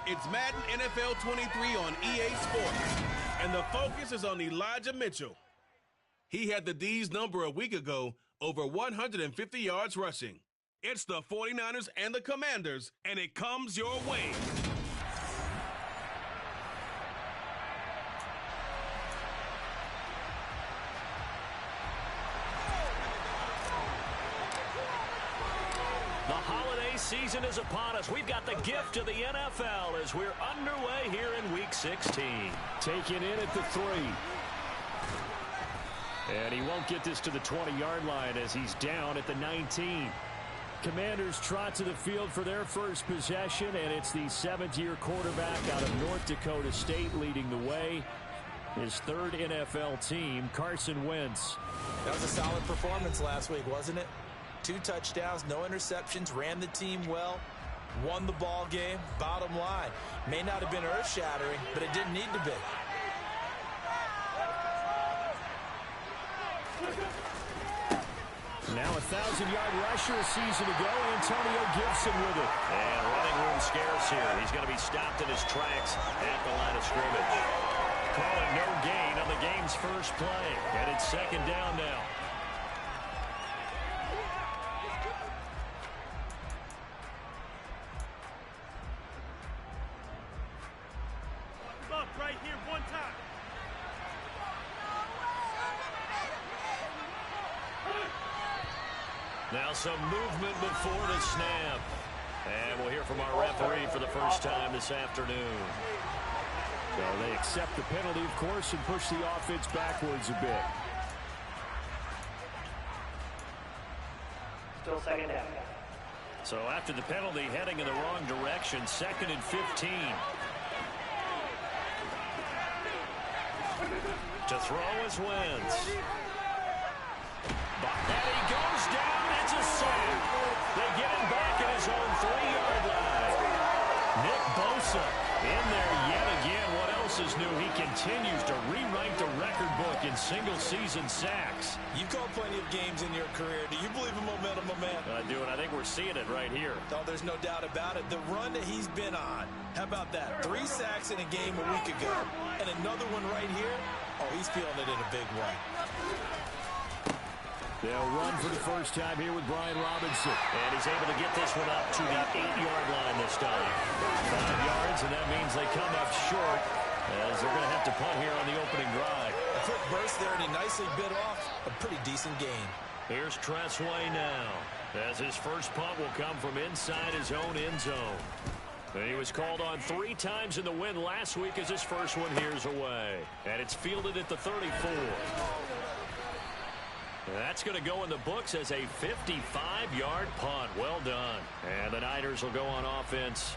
It's Madden NFL 23 on EA Sports, and the focus is on Elijah Mitchell. He had the D's number a week ago, over 150 yards rushing. It's the 49ers and the Commanders, and it comes your way. The holiday season is upon us. We've got the gift of the NFL as we're underway here in Week 16. Taken in at the 3. And he won't get this to the 20-yard line as he's down at the 19. Commanders trot to the field for their first possession, and it's the 7th-year quarterback out of North Dakota State leading the way. His third NFL team, Carson Wentz. That was a solid performance last week, wasn't it? 2 touchdowns, no interceptions, ran the team well, won the ball game. Bottom line, may not have been earth-shattering, but it didn't need to be. Now a 1,000-yard rusher a season ago, Antonio Gibson with it. And running room scarce here. He's going to be stopped in his tracks at the line of scrimmage. Calling no gain on the game's first play. And it's 2nd down now. Right here, one time. Now some movement before the snap. And we'll hear from our referee for the first time this afternoon. So they accept the penalty, of course, and push the offense backwards a bit. Still 2nd down. So after the penalty, heading in the wrong direction, 2nd and 15. To throw is Wentz. And he goes down. It's a sack. They get him back at his own 3-yard line. Nick Bosa in there yet again. What else is new? He continues to rewrite the record book in single-season sacks. You've called plenty of games in your career. Do you believe in momentum, my man? I do, and I think we're seeing it right here. Oh, there's no doubt about it. The run that he's been on. How about that? 3 sacks in a game a week ago. And another one right here. Oh, he's feeling it in a big way. They'll run for the first time here with Brian Robinson. And he's able to get this one up to the 8-yard line this time. 5 yards, and that means they come up short as they're going to have to punt here on the opening drive. A quick burst there, and he nicely bit off a pretty decent gain. Here's Tressway now, as his first punt will come from inside his own end zone. He was called on 3 times in the win last week as his first one here's away. And it's fielded at the 34. That's going to go in the books as a 55-yard punt. Well done. And the Niners will go on offense,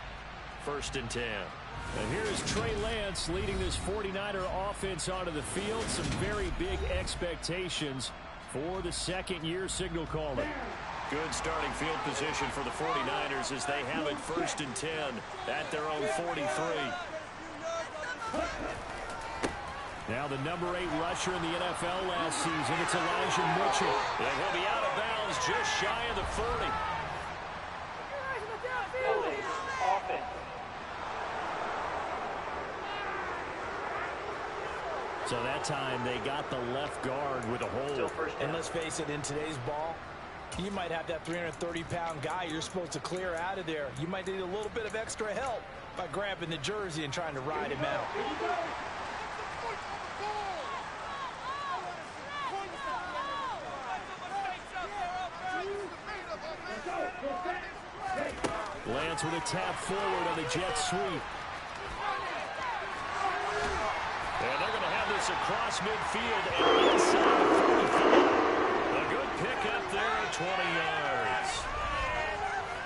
1st and 10. And here's Trey Lance leading this 49er offense onto the field. Some very big expectations for the 2nd-year signal caller. Good starting field position for the 49ers as they have it 1st and 10 at their own 43. Now the number 8 rusher in the NFL last season, it's Elijah Mitchell. And he'll be out of bounds just shy of the 30. So that time they got the left guard with a hold. And let's face it, in today's ball, you might have that 330-pound guy you're supposed to clear out of there. You might need a little bit of extra help by grabbing the jersey and trying to ride him out. Lance with a tap forward on the jet sweep. And they're going to have this across midfield and inside the 45. A good pickup there at 20 yards.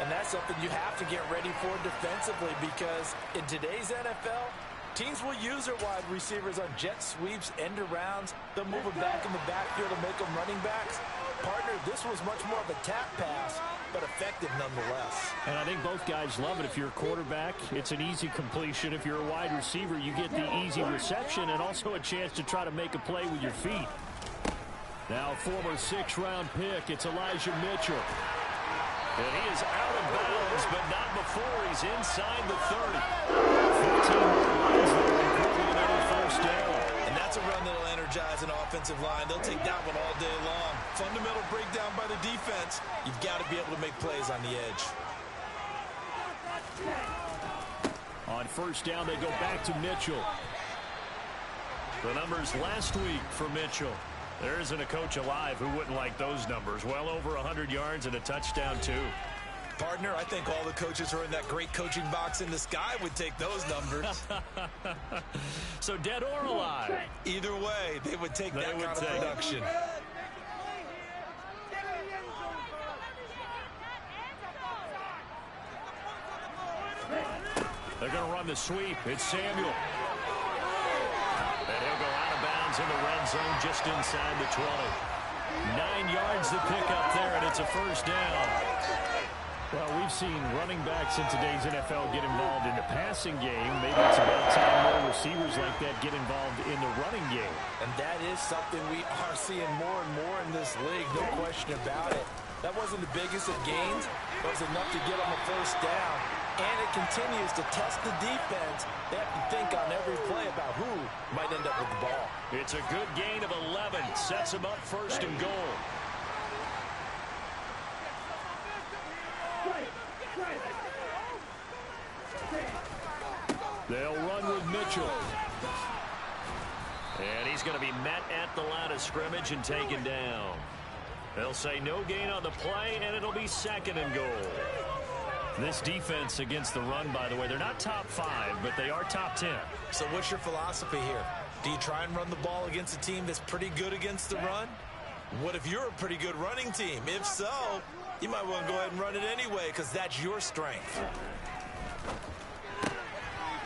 And that's something you have to get ready for defensively because in today's NFL, teams will use their wide receivers on jet sweeps, end arounds. They'll move them back in the backfield and make them running backs. Partner, this was much more of a tap pass, but effective nonetheless. And I think both guys love it. If you're a quarterback, it's an easy completion. If you're a wide receiver, you get the easy reception and also a chance to try to make a play with your feet. Now, former 6th-round pick, it's Elijah Mitchell. And he is out of bounds, but not before he's inside the 30. 15 yards there, including another first down. And that's a run that'll energize an offensive line. They'll take that one all day long. Fundamental breakdown by the defense. You've got to be able to make plays on the edge. On first down, they go back to Mitchell. The numbers last week for Mitchell. There isn't a coach alive who wouldn't like those numbers. Well over 100 yards and a touchdown, too. Partner, I think all the coaches who are in that great coaching box in the sky would take those numbers. So dead or alive? Either way, they would take that kind of production. They're going to run the sweep. It's Samuel. And he'll go out of bounds in the red zone just inside the 20. 9 yards to pick up there, and it's a first down. Well, we've seen running backs in today's NFL get involved in the passing game. Maybe it's about time more receivers like that get involved in the running game. And that is something we are seeing more and more in this league, no question about it. That wasn't the biggest of gains, but it was enough to get them a first down. And it continues to test the defense. They have to think on every play about who might end up with the ball. It's a good gain of 11. Sets them up first and goal. They'll run with Mitchell. And he's going to be met at the line of scrimmage and taken down. They'll say no gain on the play, and it'll be second and goal. This defense against the run, by the way, they're not top 5, but they are top 10. So what's your philosophy here? Do you try and run the ball against a team that's pretty good against the run? What if you're a pretty good running team? If so, you might want to go ahead and run it anyway because that's your strength.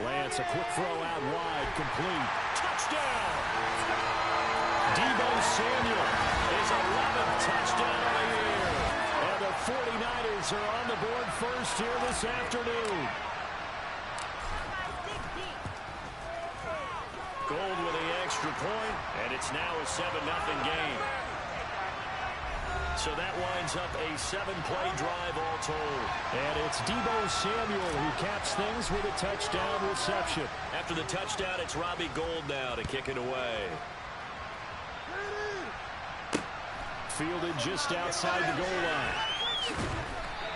Lance, a quick throw out wide, complete. Touchdown! Deebo Samuel, his 11th touchdown of the year. And the 49ers are on the board first here this afternoon. Gold with the extra point, and it's now a 7-0 game. So that winds up a 7-play drive all told. And it's Deebo Samuel who caps things with a touchdown reception. After the touchdown, it's Robbie Gould now to kick it away. Fielded just outside the goal line.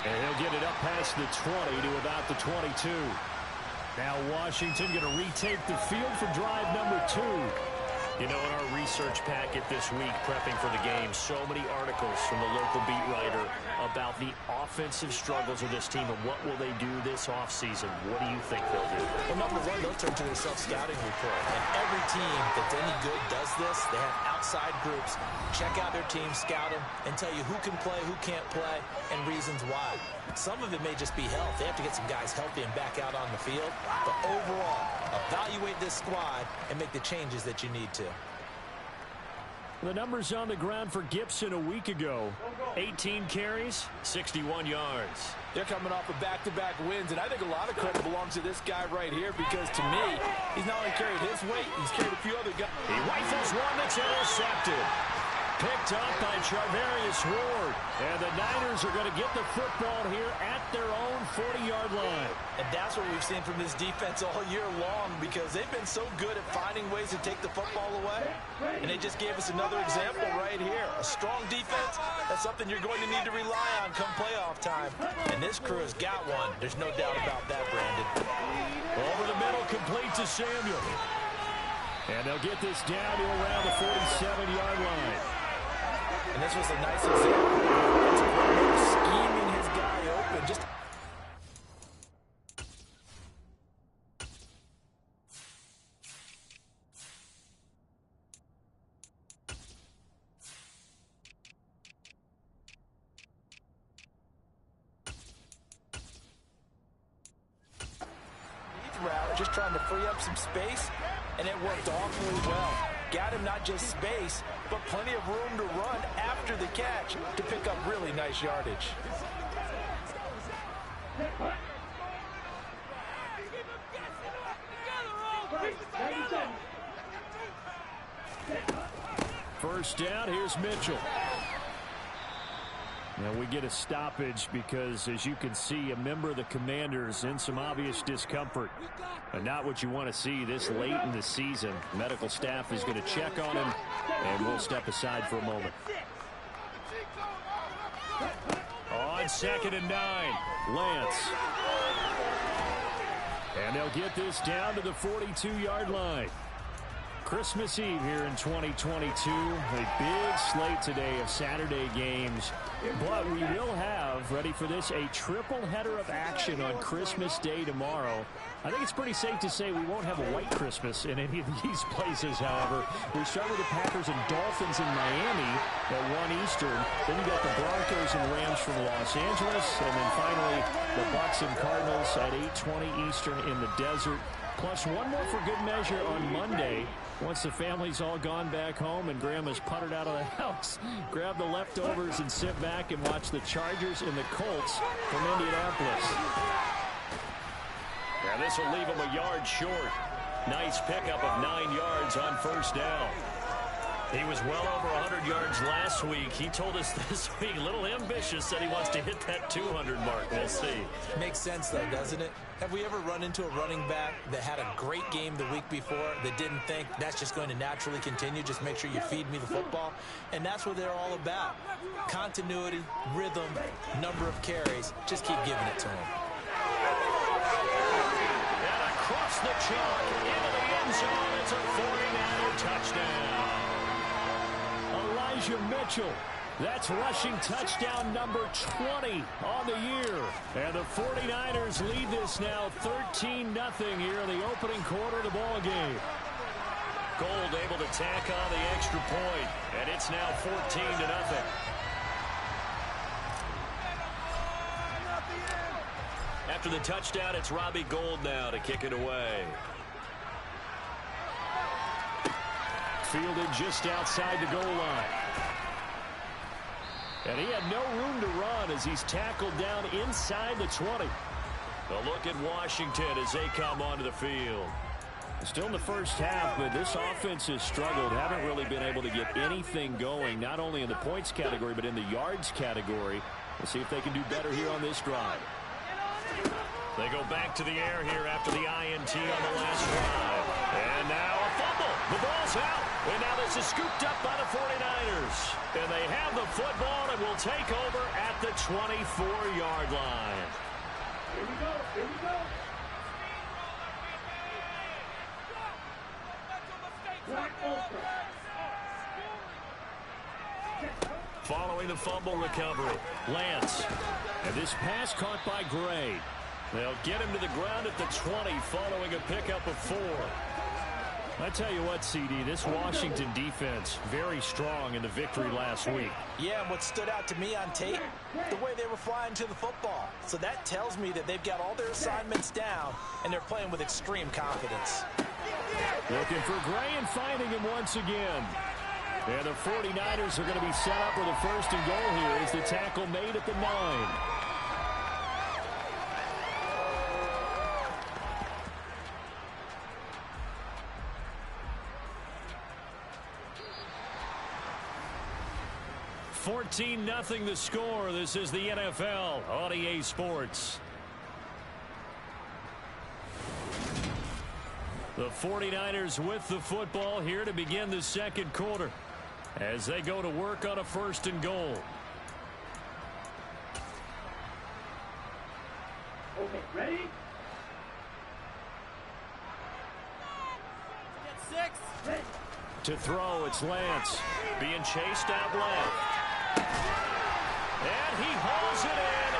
And he'll get it up past the 20 to about the 22. Now Washington going to retake the field for drive number 2. You know, in our research packet this week, prepping for the game, so many articles from the local beat writer about the offensive struggles of this team and what will they do this offseason. What do you think they'll do? Well, number one, they'll turn to their self-scouting report. And every team that's any good does this. They have outside groups, check out their team, scout them, and tell you who can play, who can't play, and reasons why. Some of it may just be health. They have to get some guys healthy and back out on the field. But overall, evaluate this squad and make the changes that you need to. The numbers on the ground for Gibson a week ago. 18 carries, 61 yards. They're coming off of back-to-back wins, and I think a lot of credit belongs to this guy right here because, to me, he's not only carried his weight, he's carried a few other guys. He rifles one that's intercepted. Picked up by Charvarius Ward. And the Niners are going to get the football here at their own 40-yard line. And that's what we've seen from this defense all year long because they've been so good at finding ways to take the football away. And they just gave us another example right here. A strong defense, that's something you're going to need to rely on come playoff time. And this crew has got one. There's no doubt about that, Brandon. Over the middle, complete to Samuel. And they'll get this down to around the 47-yard line. And this was a nice example. It's a great way of scheming his guy open. Just route, just trying to free up some space, and it worked awfully well. Got him not just space, but plenty of room to run after the catch to pick up really nice yardage. First down, here's Mitchell. And we get a stoppage because, as you can see, a member of the Commanders in some obvious discomfort. And not what you want to see this late in the season. Medical staff is going to check on him, and we'll step aside for a moment. On 2nd and 9, Lance. And they'll get this down to the 42-yard line. Christmas Eve here in 2022. A big slate today of Saturday games. But we will have, ready for this, a triple header of action on Christmas Day tomorrow. I think it's pretty safe to say we won't have a white Christmas in any of these places, however. We start with the Packers and Dolphins in Miami at 1 Eastern. Then you got the Broncos and Rams from Los Angeles. And then finally, the Bucs and Cardinals at 8:20 Eastern in the desert. Plus one more for good measure on Monday. Once the family's all gone back home and Grandma's puttered out of the house, grab the leftovers and sit back and watch the Chargers and the Colts from Indianapolis. Now this will leave him a yard short. Nice pickup of 9 yards on first down. He was well over 100 yards last week. He told us this week, a little ambitious, said he wants to hit that 200 mark. We'll see. Makes sense, though, doesn't it? Have we ever run into a running back that had a great game the week before that didn't think that's just going to naturally continue? Just make sure you feed me the football. And that's what they're all about. Continuity, rhythm, number of carries. Just keep giving it to him. And across the chalk into the end zone. It's a 49er touchdown. Elijah Mitchell. That's rushing touchdown number 20 on the year. And the 49ers lead this now 13-0 here in the opening quarter of the ball game. Gold able to tack on the extra point, and it's now 14-0. After the touchdown, it's Robbie Gould now to kick it away. Fielded just outside the goal line. And he had no room to run as he's tackled down inside the 20. A look at Washington as they come onto the field. Still in the first half, but this offense has struggled. Haven't really been able to get anything going, not only in the points category, but in the yards category. We'll see if they can do better here on this drive. They go back to the air here after the INT on the last drive. And now a fumble. The ball's out. And now this is scooped up by the 49ers. And they have the football and will take over at the 24-yard line. Here we go. Here we go. Following the fumble recovery, Lance. And this pass caught by Gray. They'll get him to the ground at the 20 following a pickup of 4. I tell you what, CD, this Washington defense, very strong in the victory last week. Yeah, and what stood out to me on tape, the way they were flying to the football. So that tells me that they've got all their assignments down, and they're playing with extreme confidence. Looking for Gray and finding him once again. And the 49ers are going to be set up with a 1st and goal here as the tackle made at the 9. $14-0 the score. This is the NFL on EA Sports. The 49ers with the football here to begin the second quarter as they go to work on a 1st and goal. Okay, ready? Get 6. Ready. To throw, it's Lance. Being chased out left. And he hauls it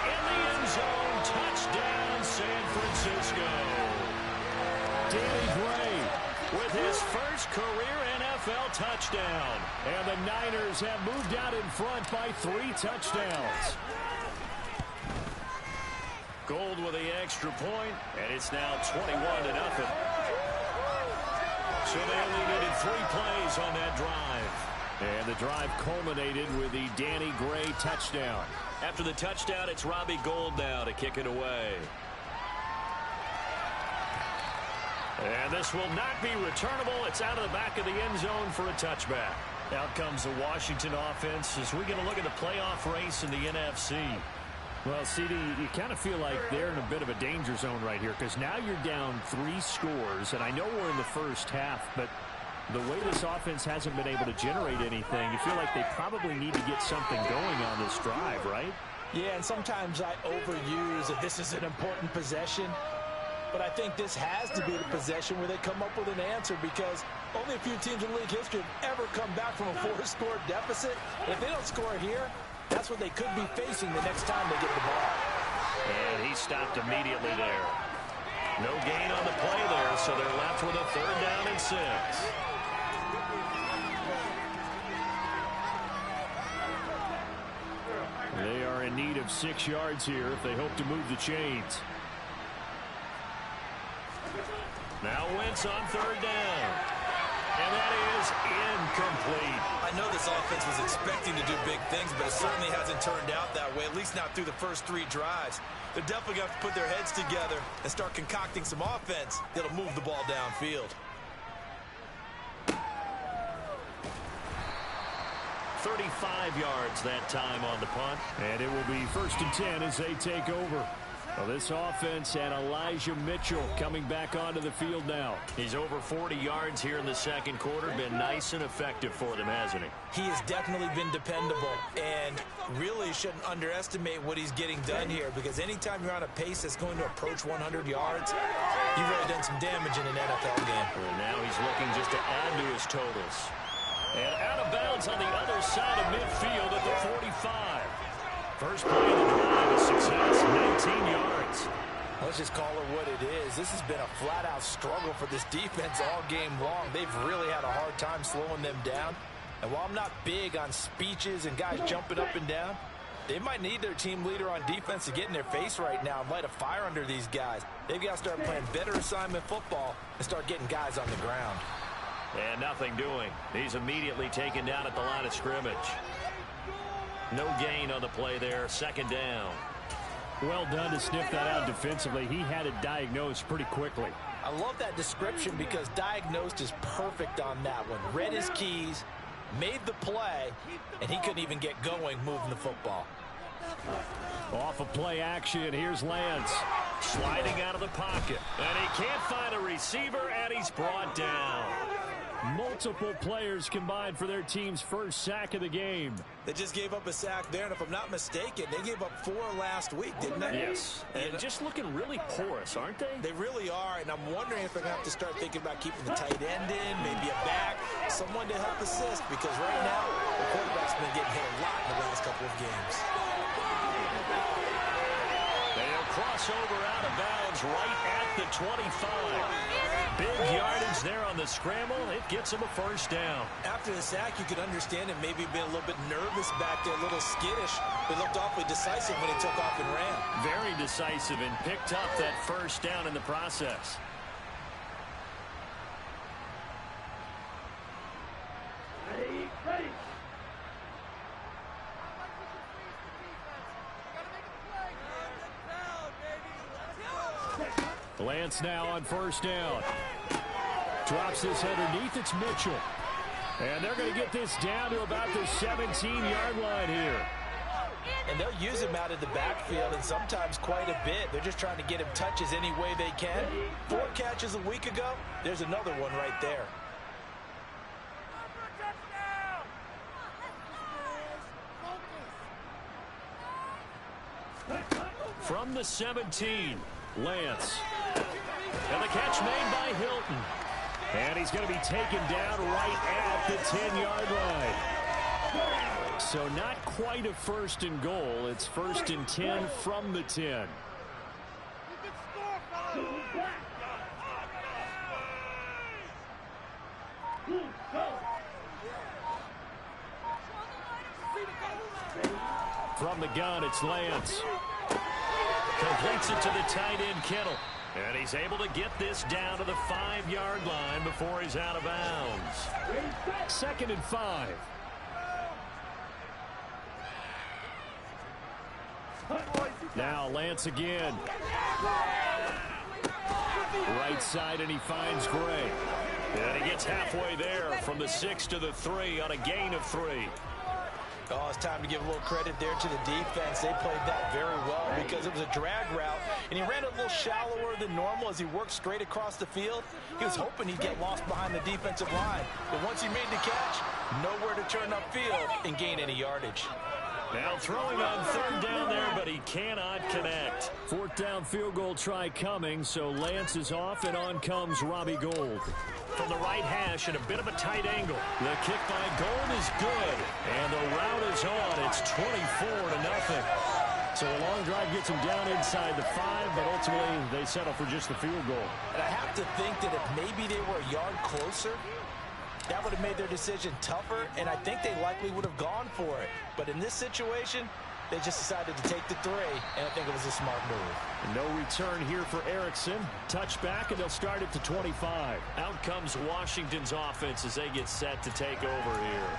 in the end zone. Touchdown, San Francisco. Danny Gray With his first career NFL touchdown. And the Niners have moved out in front by 3 touchdowns. Gold with the extra point, and it's now 21-0. So they only needed 3 plays on that drive. And the drive culminated with the Danny Gray touchdown. After the touchdown, it's Robbie Gould now to kick it away. And this will not be returnable. It's out of the back of the end zone for a touchback. Out comes the Washington offense as we're going to look at the playoff race in the NFC. Well, CD, you kind of feel like they're in a bit of a danger zone right here because now you're down 3 scores, and I know we're in the first half, but the way this offense hasn't been able to generate anything, you feel like they probably need to get something going on this drive, right? Yeah, and sometimes I overuse that this is an important possession. But I think this has to be the possession where they come up with an answer because only a few teams in league history have ever come back from a 4-score deficit. And if they don't score here, that's what they could be facing the next time they get the ball. And he stopped immediately there. No gain on the play there, so they're left with a 3rd down and 6. They are in need of 6 yards here if they hope to move the chains. Now Wentz on 3rd down. And that is incomplete. I know this offense was expecting to do big things, but it certainly hasn't turned out that way, at least not through the first 3 drives. They're definitely going to have to put their heads together and start concocting some offense that'll move the ball downfield. 35 yards that time on the punt. And it will be 1st and 10 as they take over. Well, this offense and Elijah Mitchell coming back onto the field now. He's over 40 yards here in the second quarter. Been nice and effective for them, hasn't he? He has definitely been dependable, and really shouldn't underestimate what he's getting done here because anytime you're on a pace that's going to approach 100 yards, you've really done some damage in an NFL game. And now he's looking just to add to his totals. And out of bounds on the other side of midfield at the 45. First play of the drive is success, 19 yards. Let's just call it what it is. This has been a flat-out struggle for this defense all game long. They've really had a hard time slowing them down. And while I'm not big on speeches and guys jumping up and down, they might need their team leader on defense to get in their face right now and light a fire under these guys. They've got to start playing better assignment football and start getting guys on the ground. And nothing doing. He's immediately taken down at the line of scrimmage. No gain on the play there. 2nd down. Well done to sniff that out defensively. He had it diagnosed pretty quickly. I love that description because diagnosed is perfect on that one. Read his keys, made the play, and he couldn't even get going moving the football. Off of play action, here's Lance. Sliding out of the pocket. And he can't find a receiver, and he's brought down. Multiple players combined for their team's first sack of the game. They just gave up a sack there, and if I'm not mistaken, they gave up 4 last week, didn't they? Yes. And just looking really porous, aren't they? They really are, and I'm wondering if they're going to have to start thinking about keeping the tight end in, maybe a back, someone to help assist, because right now, the quarterback's been getting hit a lot in the last couple of games. They'll cross over out of bounds right at the 25. Big yardage there on the scramble. It gets him a first down. After the sack, you could understand him maybe being a little bit nervous back there, a little skittish. But looked awfully decisive when he took off and ran. Very decisive and picked up that first down in the process. Ready, ready. Lance now on first down. Drops this underneath. It's Mitchell. And they're going to get this down to about the 17-yard line here. And they'll use him out of the backfield and sometimes quite a bit. They're just trying to get him touches any way they can. 4 catches a week ago. There's another one right there. From the 17, Lance. And the catch made by Hilton. And he's going to be taken down right at the 10-yard line. So not quite a 1st and goal. It's 1st and 10 from the 10. From the gun, it's Lance. Completes it to the tight end, Kittle. And he's able to get this down to the 5-yard line before he's out of bounds. 2nd and 5. Now Lance again. Right side, and he finds Gray. And he gets halfway there from the 6 to the 3 on a gain of 3. Oh, it's time to give a little credit there to the defense. They played that very well because it was a drag route, and he ran a little shallower than normal as he worked straight across the field. He was hoping he'd get lost behind the defensive line, but once he made the catch, nowhere to turn upfield and gain any yardage. Now throwing on 3rd down there, but he cannot connect. 4th down field goal try coming, so Lance is off, and on comes Robbie Gould. From the right hash and a bit of a tight angle. The kick by Gould is good, and the route is on. It's 24-0. So a long drive gets him down inside the 5, but ultimately they settle for just the field goal. And I have to think that if maybe they were a yard closer, that would have made their decision tougher, and I think they likely would have gone for it. But in this situation, they just decided to take the 3, and I think it was a smart move. No return here for Erickson. Touchback, and they'll start at the 25. Out comes Washington's offense as they get set to take over here.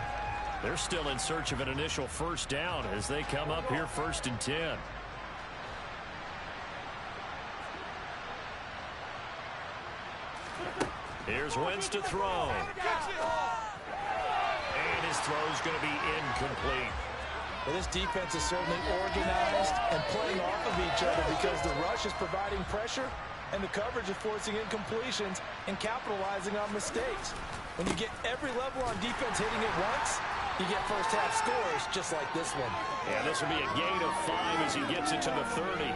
They're still in search of an initial 1st down as they come up here 1st and 10. Here's Wentz to throw. And his throw's going to be incomplete. Well, this defense is certainly organized and playing off of each other because the rush is providing pressure and the coverage is forcing incompletions and capitalizing on mistakes. When you get every level on defense hitting it once, you get first half scores just like this one. Yeah, this will be a gain of 5 as he gets it to the 30.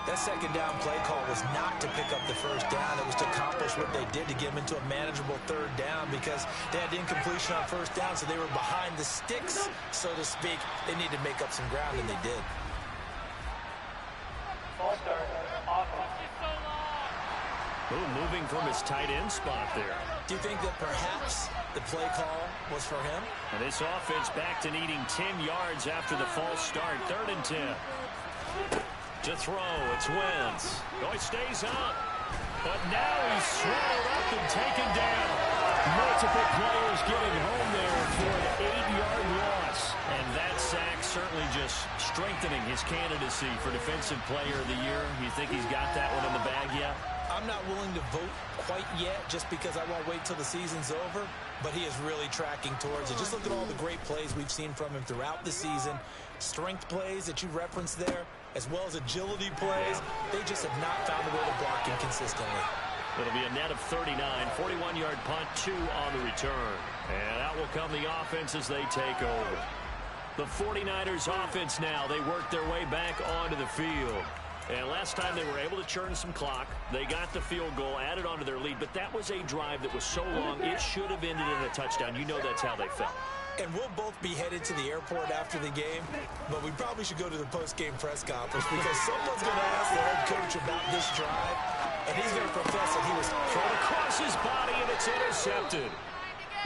That 2nd down play call was not to pick up the 1st down. It was to accomplish what they did to get them into a manageable 3rd down because they had incompletion on 1st down, so they were behind the sticks, so to speak. They needed to make up some ground, and they did. Moving from his tight end spot there. Do you think that perhaps the play call was for him? And this offense back to needing 10 yards after the false start. 3rd and 10. To throw, it's Wentz. Oh, he stays up. But now he's swallowed up and taken down. Multiple players getting home there for an 8-yard loss. And that sack certainly just strengthening his candidacy for Defensive Player of the Year. You think he's got that one in the bag yet? I'm not willing to vote quite yet just because I won't wait till the season's over, but he is really tracking towards it. Just look at all the great plays we've seen from him throughout the season. Strength plays that you referenced there, as well as agility plays. They just have not found a way to block him consistently. It'll be a net of 39, 41-yard punt, 2 on the return. And out will come the offense as they take over. The 49ers offense now, they work their way back onto the field. And last time they were able to churn some clock. They got the field goal, added onto their lead, but that was a drive that was so long, it should have ended in a touchdown. You know that's how they felt. And we'll both be headed to the airport after the game, but we probably should go to the post-game press conference because someone's going to ask the head coach about this drive, and he's going to profess that he was thrown across his body, and it's intercepted.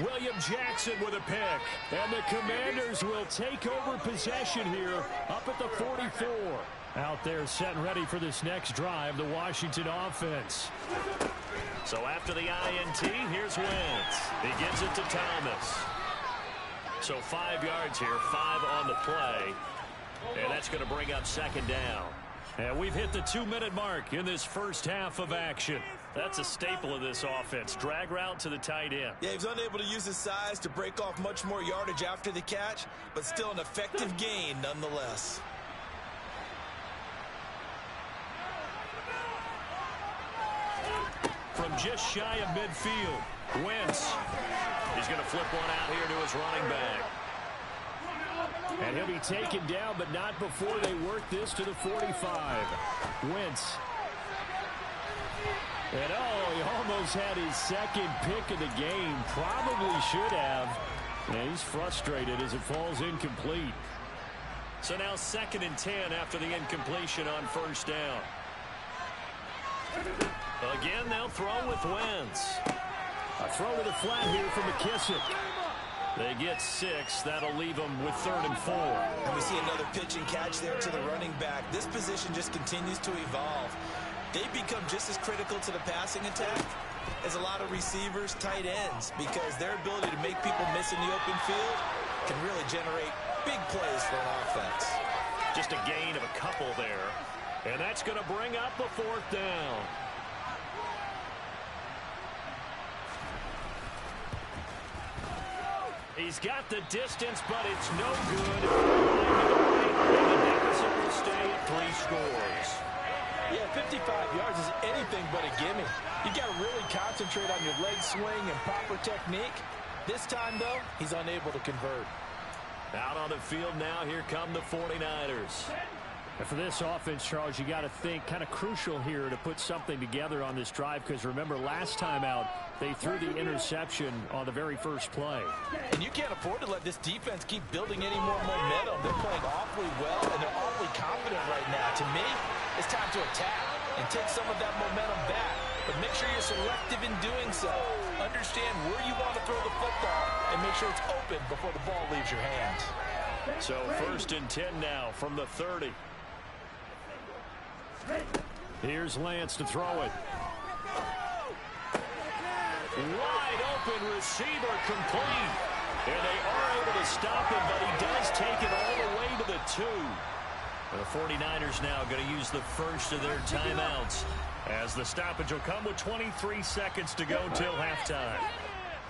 William Jackson with a pick, and the Commanders will take over possession here up at the 44. Out there set and ready for this next drive, the Washington offense. So after the INT, here's Wentz. He gives it to Thomas. So 5 yards here, 5 on the play. And that's going to bring up 2nd down. And we've hit the 2-minute mark in this first half of action. That's a staple of this offense. Drag route to the tight end. Yeah, he was unable to use his size to break off much more yardage after the catch, but still an effective gain nonetheless. From just shy of midfield, Wentz. He's going to flip one out here to his running back. And he'll be taken down, but not before they work this to the 45. Wentz. And oh, he almost had his 2nd pick of the game. Probably should have. And he's frustrated as it falls incomplete. So now 2nd and 10 after the incompletion on 1st down. Again, they'll throw with Wentz. A throw to the flat here from McKissick. They get 6. That'll leave them with 3rd and 4. And we see another pitch and catch there to the running back. This position just continues to evolve. They become just as critical to the passing attack as a lot of receivers, tight ends, because their ability to make people miss in the open field can really generate big plays for an offense. Just a gain of a couple there. And that's going to bring up a 4th down. He's got the distance, but it's no good. And the deficit will stay at 3 scores. Yeah, 55 yards is anything but a gimme. You got to really concentrate on your leg swing and proper technique. This time, though, he's unable to convert. Out on the field now, here come the 49ers. And for this offense, Charles, you got to think kind of crucial here to put something together on this drive, because remember last time out, they threw the interception on the very first play. And you can't afford to let this defense keep building any more momentum. They're playing awfully well, and they're awfully confident right now. To me, it's time to attack and take some of that momentum back. But make sure you're selective in doing so. Understand where you want to throw the football and make sure it's open before the ball leaves your hands. So 1st and 10 now from the 30. Here's Lance to throw it. Wide open receiver complete. And they are able to stop him, but he does take it all the way to the 2. The 49ers now going to use the first of their timeouts, as the stoppage will come with 23 seconds to go till halftime.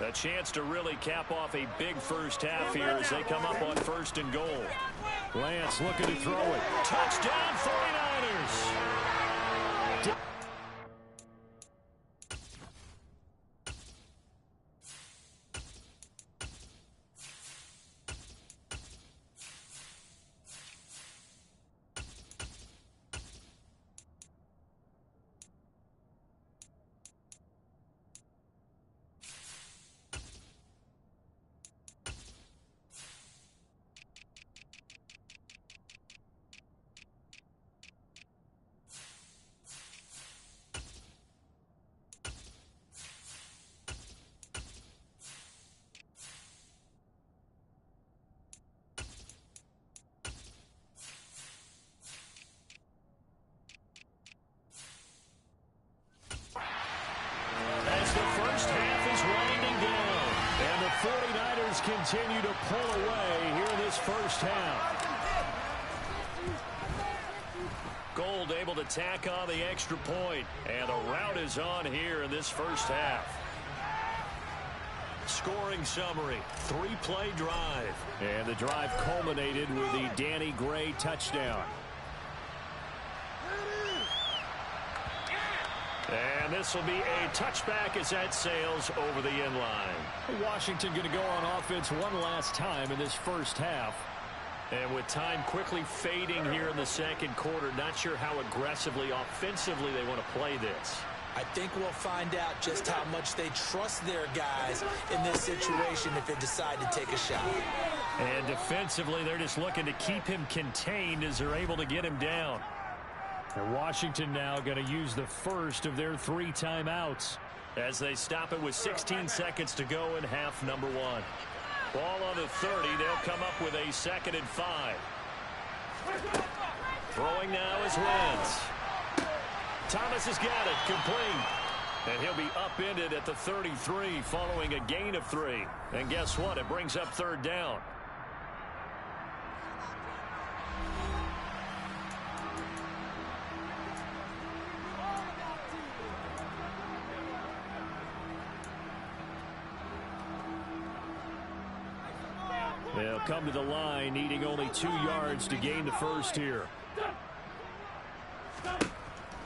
A chance to really cap off a big first half here as they come up on 1st and goal. Lance looking to throw it. Touchdown 49ers! Continue to pull away here in this first half. Gold able to tack on the extra point, and the route is on here in this first half. Scoring summary, 3-play drive. And the drive culminated with the Danny Gray touchdown. And this will be a touchback as that sails over the end line. Washington going to go on offense one last time in this first half. And with time quickly fading here in the second quarter, not sure how aggressively, offensively they want to play this. I think we'll find out just how much they trust their guys in this situation if they decide to take a shot. And defensively, they're just looking to keep him contained as they're able to get him down. And Washington now going to use the first of their 3 timeouts as they stop it with 16 seconds to go in half number 1. Ball on the 30. They'll come up with a 2nd and 5. Throwing now is Wentz. Thomas has got it complete. And he'll be upended at the 33 following a gain of 3. And guess what? It brings up 3rd down. They'll come to the line, needing only 2 yards to gain the first here.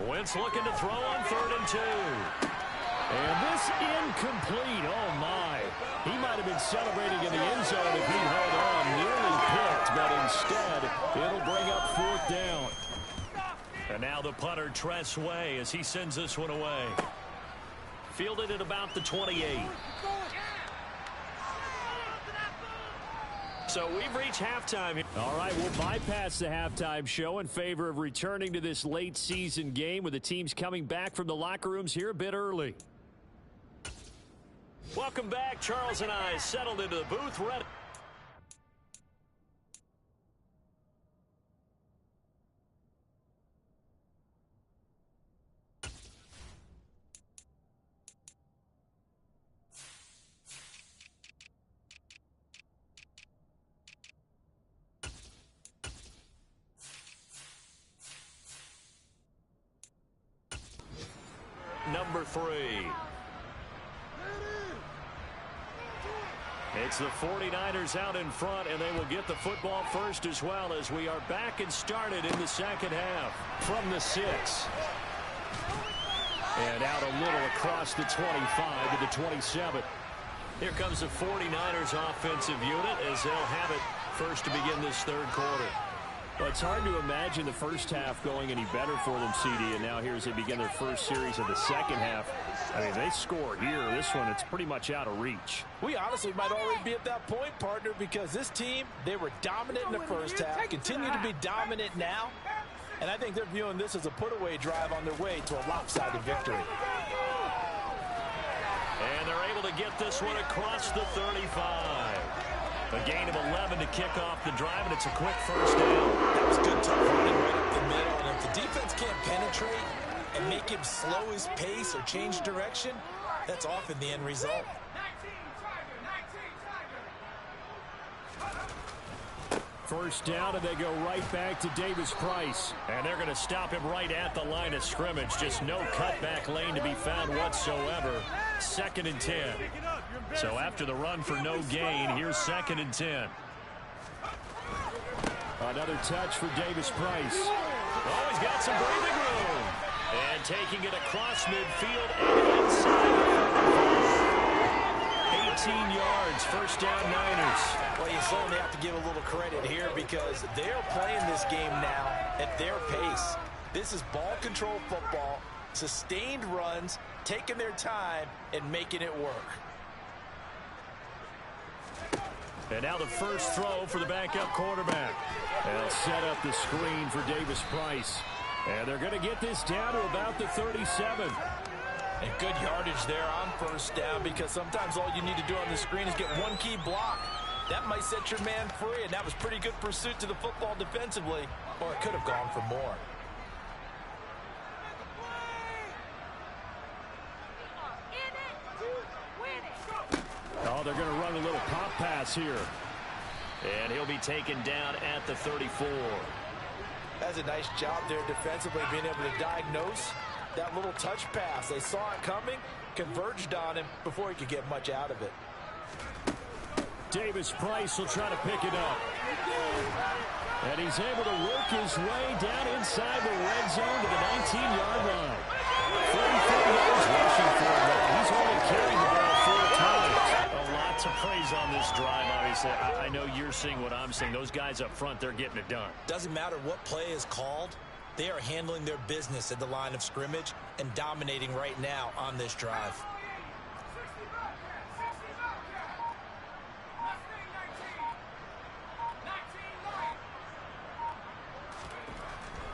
Wentz looking to throw on 3rd and 2. And this incomplete. Oh, my. He might have been celebrating in the end zone if he held on. Nearly picked, but instead, it'll bring up 4th down. And now the punter, Tress Way, as he sends this one away. Fielded at about the 28. So we've reached halftime. All right, we'll bypass the halftime show in favor of returning to this late season game with the teams coming back from the locker rooms here a bit early. Welcome back. Charles and I settled into the booth. Ready. Number 3. It's the 49ers out in front, and they will get the football first as well as we are back and started in the second half. From the 6. And out a little across the 25 to the 27. Here comes the 49ers offensive unit as they'll have it first to begin this third quarter. Well, it's hard to imagine the first half going any better for them, CD, and now here as they begin their first series of the second half. I mean, they score here. This one, it's pretty much out of reach. We honestly might already be at that point, partner, because this team, they were dominant in the first half, continue to be dominant now, and I think they're viewing this as a put-away drive on their way to a lopsided victory. And they're able to get this one across the 35. A gain of 11 to kick off the drive, and it's a quick first down. That was good tough running right up the middle, and if the defense can't penetrate and make him slow his pace or change direction, that's often the end result. First down, and they go right back to Davis Price. And they're going to stop him right at the line of scrimmage. Just no cutback lane to be found whatsoever. 2nd and 10. So after the run for no gain, here's 2nd and 10. Another touch for Davis Price. Oh, he's got some breathing room. And taking it across midfield and inside. 18 yards, first down Niners. Well, you certainly have to give a little credit here because they're playing this game now at their pace. This is ball control football, sustained runs, taking their time and making it work. And now the first throw for the backup quarterback. They'll set up the screen for Davis Price. And they're going to get this down to about the 37. And good yardage there on first down because sometimes all you need to do on the screen is get one key block. That might set your man free, and that was pretty good pursuit to the football defensively, or it could have gone for more. Oh, they're going to run a little pop pass here. And he'll be taken down at the 34. That's a nice job there defensively, being able to diagnose that little touch pass. They saw it coming, converged on him before he could get much out of it. Davis Price will try to pick it up. And he's able to work his way down inside the red zone to the 19-yard line. 44 yards rushing for him. He's only carried the ball 4 times. A lot to praise on this drive, obviously. I know you're seeing what I'm seeing. Those guys up front, they're getting it done. Doesn't matter what play is called. They are handling their business at the line of scrimmage and dominating right now on this drive.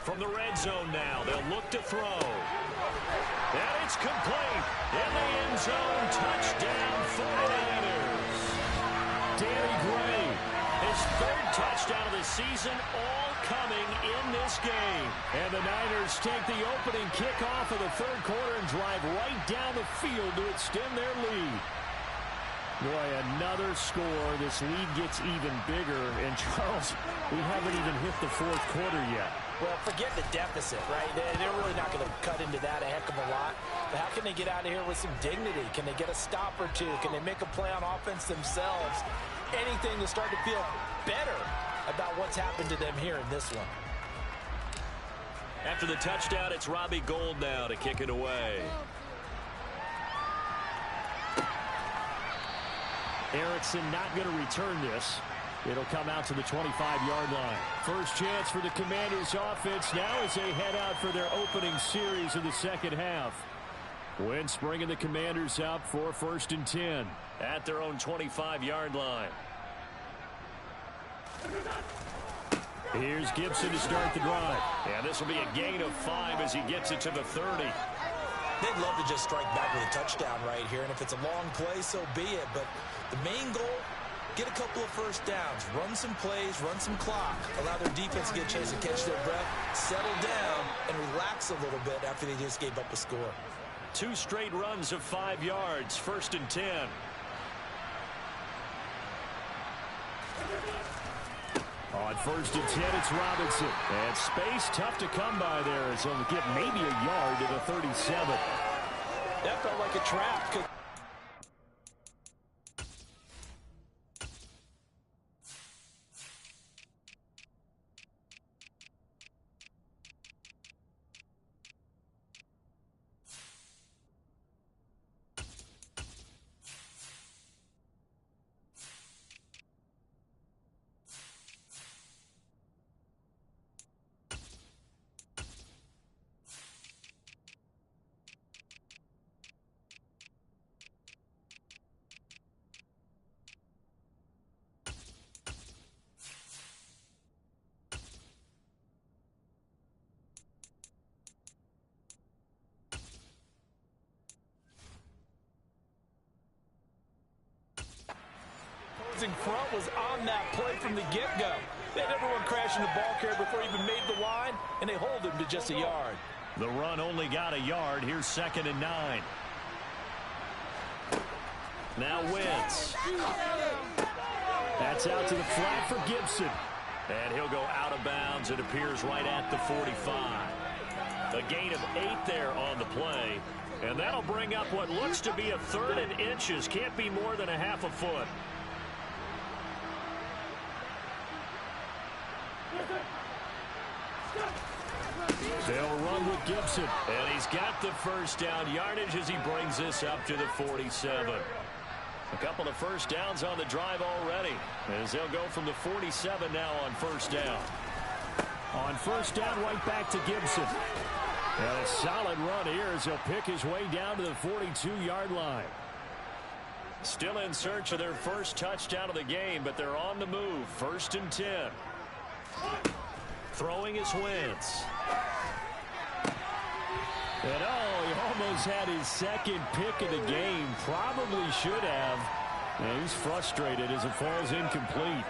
From the red zone now, they'll look to throw. And it's complete. In the end zone, touchdown 49ers. Danny Gray, his 3rd touchdown of the season, all coming in this game. And the Niners take the opening kickoff of the 3rd quarter and drive right down the field to extend their lead. Boy, another score. This lead gets even bigger. And, Charles, we haven't even hit the 4th quarter yet. Well, forget the deficit, right? They're really not going to cut into that a heck of a lot. But how can they get out of here with some dignity? Can they get a stop or two? Can they make a play on offense themselves? Anything to start to feel better about what's happened to them here in this one. After the touchdown, it's Robbie Gould now to kick it away. Erickson not going to return this. It'll come out to the 25-yard line. First chance for the Commanders offense now as they head out for their opening series of the second half. Wentz bringing the Commanders up for 1st and 10 at their own 25-yard line. Here's Gibson to start the drive. And this will be a gain of 5 as he gets it to the 30. They'd love to just strike back with a touchdown right here, and if it's a long play, so be it. But the main goal, get a couple of first downs, run some plays, run some clock, allow their defense to get a chance to catch their breath, settle down, and relax a little bit after they just gave up a score. 2 straight runs of 5 yards, 1st and 10. On 1st and 10, it's Robinson. And space tough to come by there as he'll get maybe a yard to the 37. That felt like a trap. front was on that play from the get-go. They had everyone crashing the ball carrier before he even made the line, and they hold him to just a yard. The run only got a yard. Here's 2nd and 9. Now Wentz. That's out to the flat for Gibson. And he'll go out of bounds. It appears right at the 45. A gain of 8 there on the play. And that'll bring up what looks to be a 3rd and inches. Can't be more than a half a foot. They'll run with Gibson. And he's got the first down yardage as he brings this up to the 47. A couple of first downs on the drive already, as they'll go from the 47 now on first down. On first down, right back to Gibson. And a solid run here as he'll pick his way down to the 42-yard line. Still in search of their first touchdown of the game, but they're on the move. 1st and 10. Throwing is Wentz. And he almost had his 2nd pick of the game. Probably should have. And he's frustrated as it falls incomplete.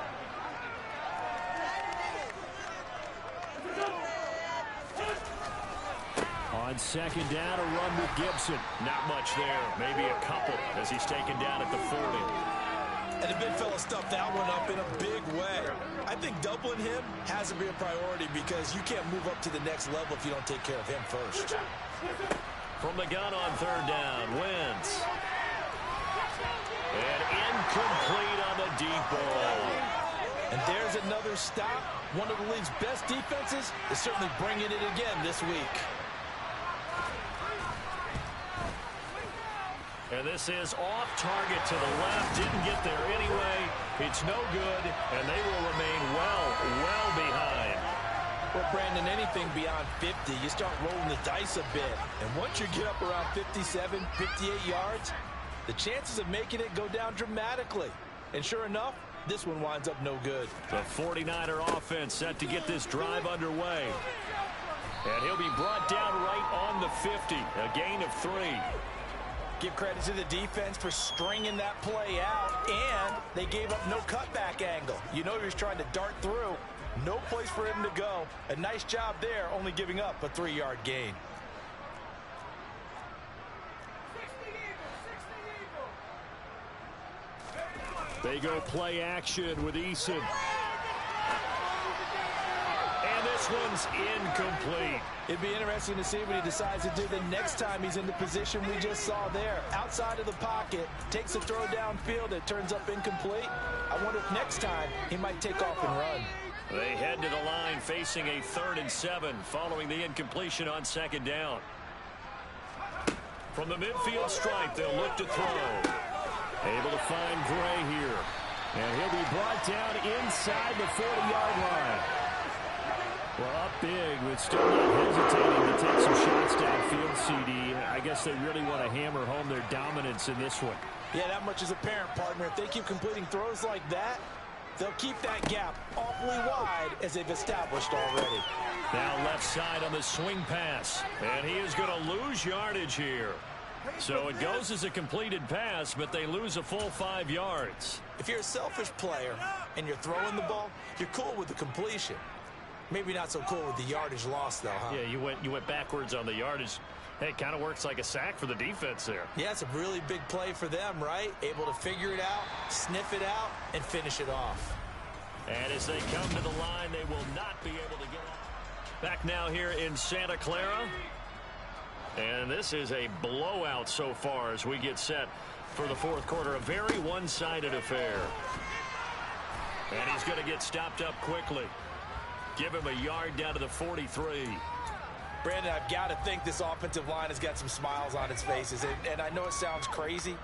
On 2nd down, a run with Gibson. Not much there. Maybe a couple as he's taken down at the 40. And the big fella stuffed that one up in a big way. I think doubling him has to be a priority because you can't move up to the next level if you don't take care of him first. From the gun on 3rd down, Wentz. And incomplete on the deep ball. And there's another stop. One of the league's best defenses is certainly bringing it again this week. And this is off target to the left. Didn't get there anyway. It's no good, and they will remain well behind. Well, Brandon, anything beyond 50, you start rolling the dice a bit. And once you get up around 57, 58 yards, the chances of making it go down dramatically. And sure enough, this one winds up no good. The 49er offense set to get this drive underway. And he'll be brought down right on the 50, a gain of 3. Give credit to the defense for stringing that play out, and they gave up no cutback angle. You know he was trying to dart through. No place for him to go. A nice job there, only giving up a 3-yard gain. They go play action with Eason. And this one's incomplete. It'd be interesting to see what he decides to do the next time he's in the position we just saw there. Outside of the pocket, takes a throw downfield, it turns up incomplete. I wonder if next time he might take off and run. They head to the line facing a 3rd and 7 following the incompletion on 2nd down. From the midfield stripe, they'll look to throw. Able to find Gray here. And he'll be brought down inside the 40-yard line. Well, up big, but still not hesitating to take some shots downfield, CD. I guess they really want to hammer home their dominance in this one. Yeah, that much is apparent, partner. If they keep completing throws like that, they'll keep that gap awfully wide as they've established already. Now left side on the swing pass. And he is going to lose yardage here. So it goes as a completed pass, but they lose a full 5 yards. If you're a selfish player and you're throwing the ball, you're cool with the completion. Maybe not so cool with the yardage loss, though, huh? Yeah, you went backwards on the yardage. Hey, it kind of works like a sack for the defense there. Yeah, it's a really big play for them, right? Able to figure it out, sniff it out, and finish it off. And as they come to the line, they will not be able to get off. Back now here in Santa Clara. And this is a blowout so far as we get set for the 4th quarter. A very one-sided affair. And he's going to get stopped up quickly. Give him a yard down to the 43. Brandon, I've got to think this offensive line has got some smiles on its faces. And I know it sounds crazy,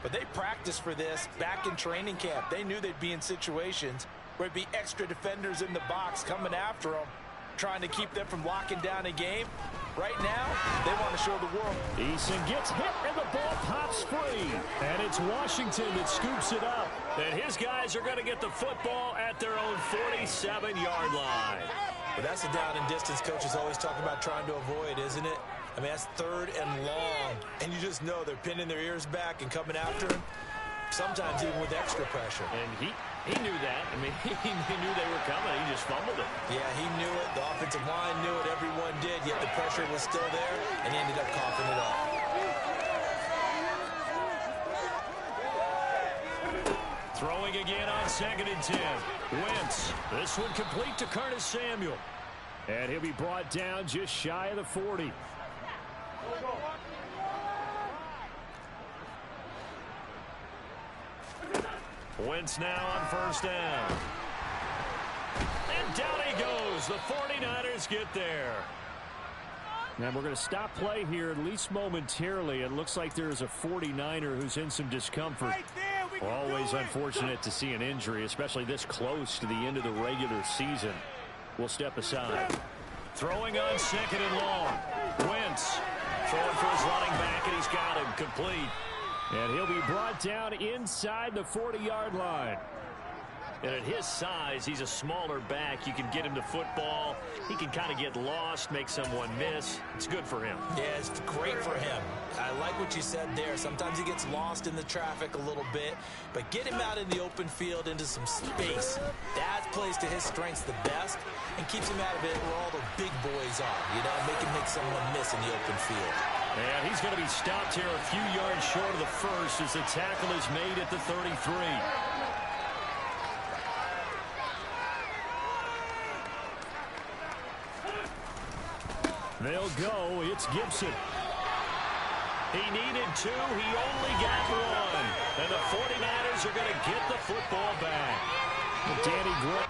but they practiced for this back in training camp. They knew they'd be in situations where it'd be extra defenders in the box coming after them, trying to keep them from locking down a game. Right now, they want to show the world. Eason gets hit, and the ball pops free. And it's Washington that scoops it up. And his guys are going to get the football at their own 47-yard line. But that's the down and distance coaches always talk about trying to avoid, isn't it? I mean, that's 3rd and long. And you just know they're pinning their ears back and coming after him, sometimes even with extra pressure. And He knew that. I mean, he knew they were coming. He just fumbled it. Yeah, he knew it. The offensive line knew it. Everyone did. Yet the pressure was still there, and he ended up coughing it up. Throwing again on 2nd and 10. Wentz. This one complete to Curtis Samuel. And he'll be brought down just shy of the 40. Wentz now on 1st down. And down he goes. The 49ers get there. And we're going to stop play here, at least momentarily. It looks like there's a 49er who's in some discomfort. Always unfortunate to see an injury, especially this close to the end of the regular season. We'll step aside. Throwing on 2nd and long. Wentz throwing for his running back, and he's got him complete. And he'll be brought down inside the 40-yard line. And at his size, he's a smaller back. You can get him to football. He can kind of get lost, make someone miss. It's good for him. Yeah, it's great for him. I like what you said there. Sometimes he gets lost in the traffic a little bit, but get him out in the open field into some space. That plays to his strengths the best and keeps him out of it where all the big boys are. You know, make him make someone miss in the open field. And he's going to be stopped here a few yards short of the first as the tackle is made at the 33. They'll go. It's Gibson. He needed 2. He only got 1. And the 49ers are going to get the football back. Danny Gray.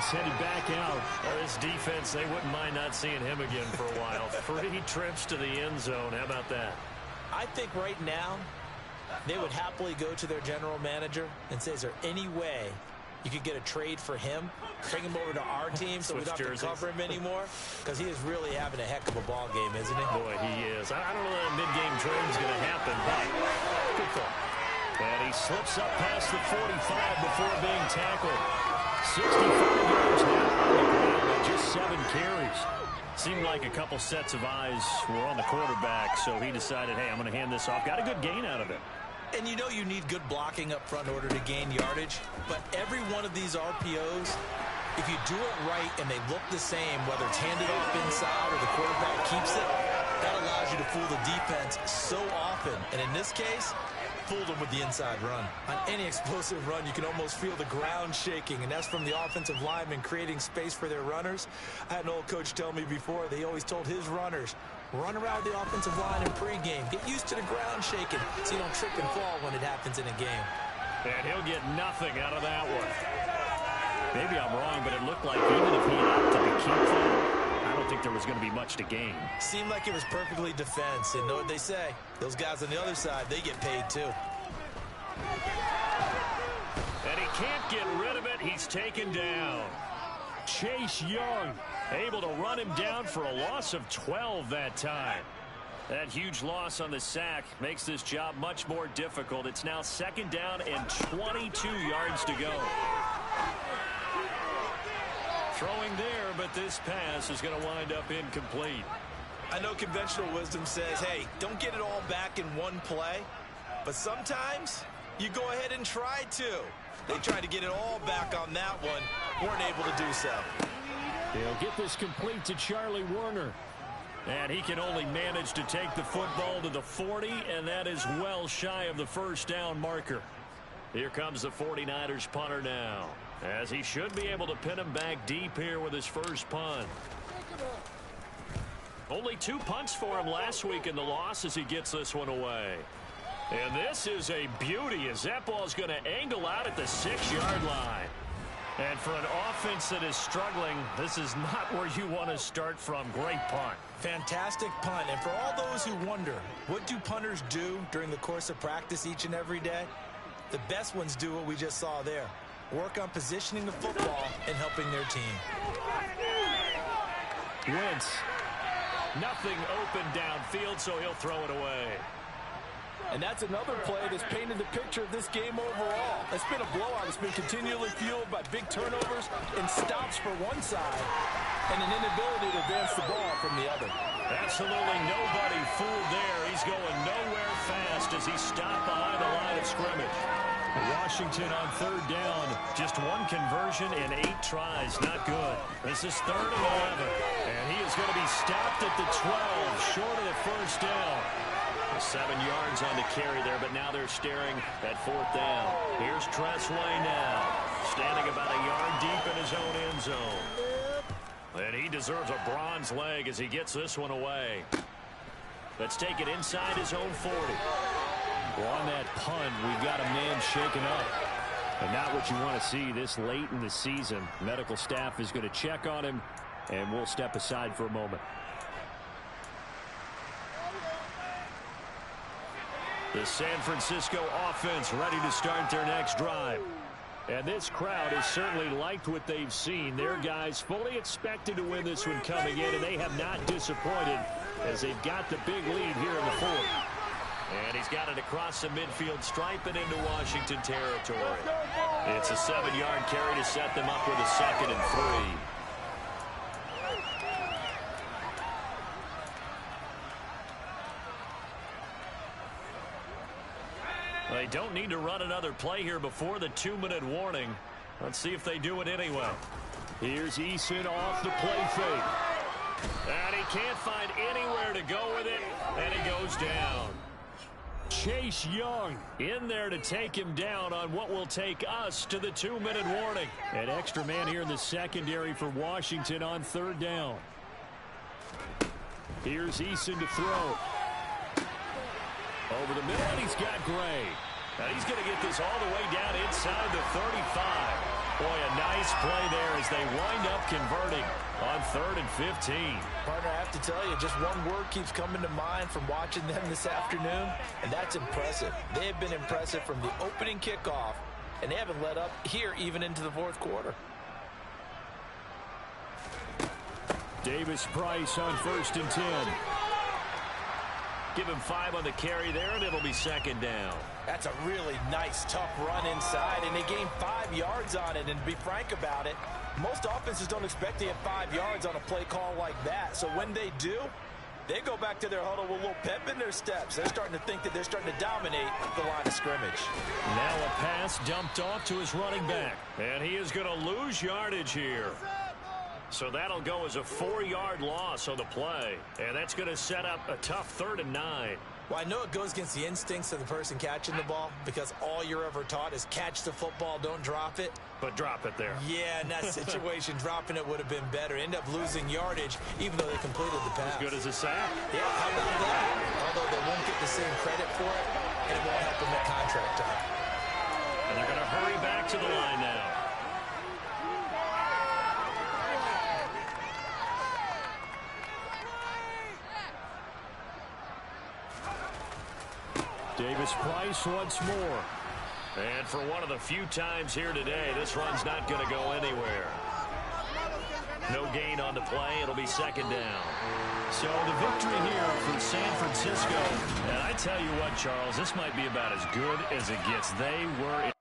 Headed back out. Well, this defense, they wouldn't mind not seeing him again for a while. 3 trips to the end zone. How about that? I think right now they would happily go to their general manager and say, is there any way you could get a trade for him, bring him over to our team so we don't have to cover him anymore? Because he is really having a heck of a ball game, isn't he? Boy, he is. I don't know that a mid-game trade is going to happen, but good thought. And he slips up past the 45 before being tackled. 65 yards now on the ground with just 7 carries. Seemed like a couple sets of eyes were on the quarterback, so he decided, hey, I'm going to hand this off. Got a good gain out of it. And you know you need good blocking up front in order to gain yardage, but every one of these RPOs, if you do it right and they look the same, whether it's handed off inside or the quarterback keeps it, that allows you to fool the defense so often. And in this case, fooled them with the inside run. On any explosive run, you can almost feel the ground shaking, and that's from the offensive linemen creating space for their runners. I had an old coach tell me before, they always told his runners, run around the offensive line in pregame. Get used to the ground shaking so you don't trip and fall when it happens in a game. And he'll get nothing out of that one. Maybe I'm wrong, but it looked like even if he opted to keep them, I don't think there was going to be much to gain. Seemed like it was perfectly defense, and know what they say. Those guys on the other side, they get paid too. And he can't get rid of it. He's taken down. Chase Young able to run him down for a loss of 12 that time. That huge loss on the sack makes this job much more difficult. It's now 2nd down and 22 yards to go. Throwing there, but this pass is going to wind up incomplete. I know conventional wisdom says, hey, don't get it all back in one play. But sometimes you go ahead and try to. They tried to get it all back on that one. Weren't able to do so. They'll get this complete to Charlie Werner. And he can only manage to take the football to the 40, and that is well shy of the 1st down marker. Here comes the 49ers punter now, as he should be able to pin him back deep here with his first punt. Only 2 punts for him last week in the loss as he gets this one away. And this is a beauty as that ball is going to angle out at the 6-yard line. And for an offense that is struggling, this is not where you want to start from. Great punt. Fantastic punt. And for all those who wonder, what do punters do during the course of practice each and every day? The best ones do what we just saw there. Work on positioning the football and helping their team. Wentz. Nothing open downfield, so he'll throw it away. And that's another play that's painted the picture of this game overall. It's been a blowout. It's been continually fueled by big turnovers and stops for one side and an inability to advance the ball from the other. Absolutely nobody fooled there. He's going nowhere fast as he's stopped behind the line of scrimmage. Washington on third down. Just one conversion in 8 tries. Not good. This is 3rd and 11. And he is going to be stopped at the 12, short of the first down. 7 yards on the carry there, but now they're staring at 4th down. Here's Tressway now, standing about a yard deep in his own end zone. And he deserves a bronze leg as he gets this one away. Let's take it inside his own 40. Well, on that punt, we've got a man shaken up. And not what you want to see this late in the season. Medical staff is going to check on him, and we'll step aside for a moment. The San Francisco offense ready to start their next drive. And this crowd has certainly liked what they've seen. Their guys fully expected to win this one coming in, and they have not disappointed as they've got the big lead here in the 4th. And he's got it across the midfield stripe and into Washington territory. It's a 7-yard carry to set them up with a 2nd and 3. They don't need to run another play here before the 2-minute warning. Let's see if they do it anyway. Here's Eason off the play fake. And he can't find anywhere to go with it, and he goes down. Chase Young in there to take him down on what will take us to the 2-minute warning. An extra man here in the secondary for Washington on 3rd down. Here's Eason to throw. Over the middle, and he's got Gray. Now he's going to get this all the way down inside the 35. Boy, a nice play there as they wind up converting on 3rd and 15. Partner, I have to tell you, just one word keeps coming to mind from watching them this afternoon, and that's impressive. They have been impressive from the opening kickoff, and they haven't let up here even into the 4th quarter. Davis Price on 1st and 10. Give him 5 on the carry there, and it'll be 2nd down. That's a really nice, tough run inside, and they gained 5 yards on it. And to be frank about it, most offenses don't expect to get 5 yards on a play call like that. So when they do, they go back to their huddle with a little pep in their steps. They're starting to think that they're starting to dominate the line of scrimmage. Now a pass dumped off to his running back, and he is going to lose yardage here. So that'll go as a 4-yard loss on the play. And that's going to set up a tough 3rd and 9. Well, I know it goes against the instincts of the person catching the ball because all you're ever taught is catch the football, don't drop it. But drop it there. Yeah, in that situation, dropping it would have been better. End up losing yardage even though they completed the pass. As good as a sack. Yeah, how about that? Although they won't get the same credit for it, and it won't help them at contract time. And they're going to hurry back to the line now. Davis Price once more. And for one of the few times here today, this run's not going to go anywhere. No gain on the play. It'll be 2nd down. So the victory here for San Francisco. And I tell you what, Charles, this might be about as good as it gets. They were